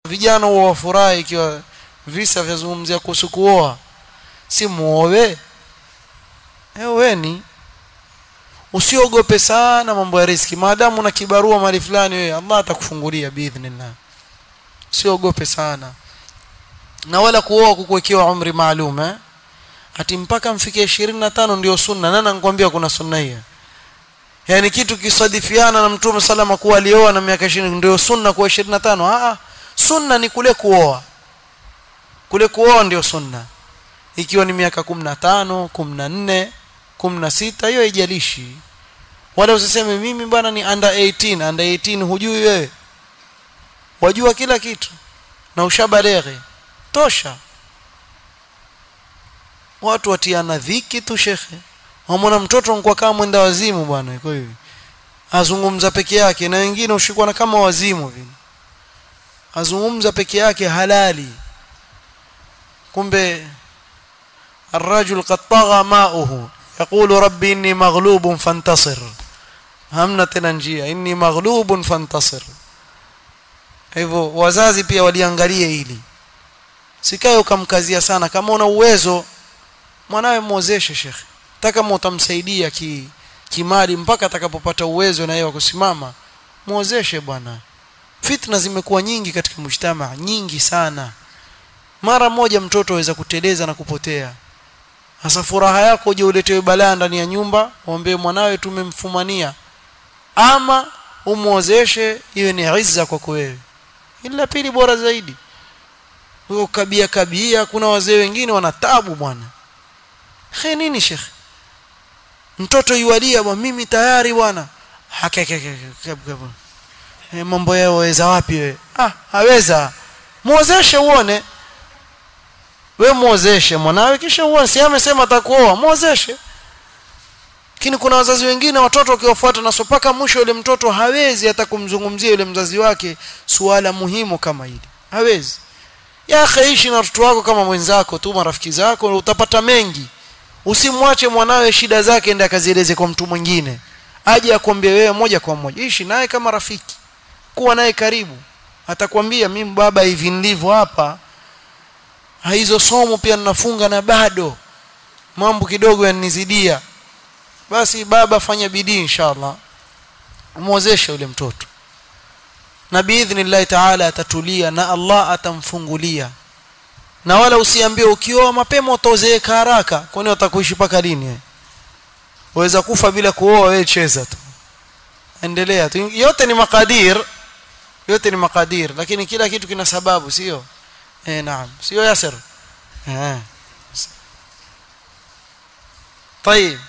vijana wao wafurahi ikiwa visa vyazungumzia kuhusu kuoa. Si muoe. Weni. Usiogope sana mambo ya riziki. Maadamu una kibarua mali fulani wewe, Allah atakufungulia biidhnillah. Usiogope sana. Na wala kuoa kukuwekewa umri maalum ati mpaka mfike 25 ndio sunna. Nani anakuambia kuna sunna hiyo? Yani kitu kisadifiana na Mtume salama kuwa alioa na miaka 20 ndio sunna kwa 25. Sunna ni kule kuoa. Kule kuoa ndio sunna. Ikiwa ni miaka 15, 14, 16 hiyo haijalishi. Wala usiseme mimi bwana ni under 18. Under 18 hujui wewe. Wajua kila kitu. Na ushabaleghe. Tosha. Watu watiana dhiki tu shekhe. Wamwona mtoto anakuwa kama mwenda wazimu bwana. Kwa hiyo azungumza peke yake na wengine ushikwana kama wazimu vile. Azungumza peke yake halali. Kumbe الرجل قد طغى ماؤه يقول ربي إني مغلوب فانتصر. hamna tena njia, inni maghlubun fantasir. Hivyo wazazi pia waliangalie hili. Sikae ukamkazia sana. Kama una uwezo mwanawe muozeshe shekhi. Hata kama utamsaidia kimali mpaka atakapopata uwezo na yeye kusimama, muozeshe bwana. Fitna zimekuwa nyingi katika mujtamaa, nyingi sana. Mara moja mtoto aweza kuteleza na kupotea. Hasa furaha yako uje uletewe balaa ndani ya nyumba, uombe mwanawe tumemfumania. Ama umuozeshe iwe ni izza kwako wewe. Ila pili bora zaidi. Huyo kabia kuna wazee wengine wanatabu bwana. Nini shekhi? Mtoto yualia bwana mimi tayari bwana. Mambo yao waweza wapi wewe? Haweza. Muozeshe uone. Wewe muozeshe mwanawe kisha uone. Si amesema atakuoa, muozeshe. Lakini kuna wazazi wengine watoto wakiwafuata na sopaka mwisho yule mtoto hawezi hata kumzungumzia yule mzazi wake suala muhimu kama hili. Hawezi. Ya akhiishi na watoto wako kama mwenzako tu, marafiki zako, utapata mengi. Usimwache mwanawe shida zake ndiye akazieleze kwa mtu mwingine. Aje akwambie wewe moja kwa moja. Ishi naye kama rafiki. Kuwa naye karibu. Atakwambia mimi baba hivi ndivyo hapa. Hizo somo pia ninafunga na bado mambo kidogo yananizidia. Basi baba fanya bidii inshallah. Muozeshe yule mtoto. Na biidhnillah ta'ala atatulia na Allah atamfungulia. Na wala usiambie ukioa mapema utazeeka haraka. Kwani utakuishi paka lini? Waweza kufa bila kuoa wewe, cheza tu. Endelea tu. Yote ni makadir. Yote ni makadir, lakini kila kitu kina sababu, sio? Naam. Sio Yasir. طيب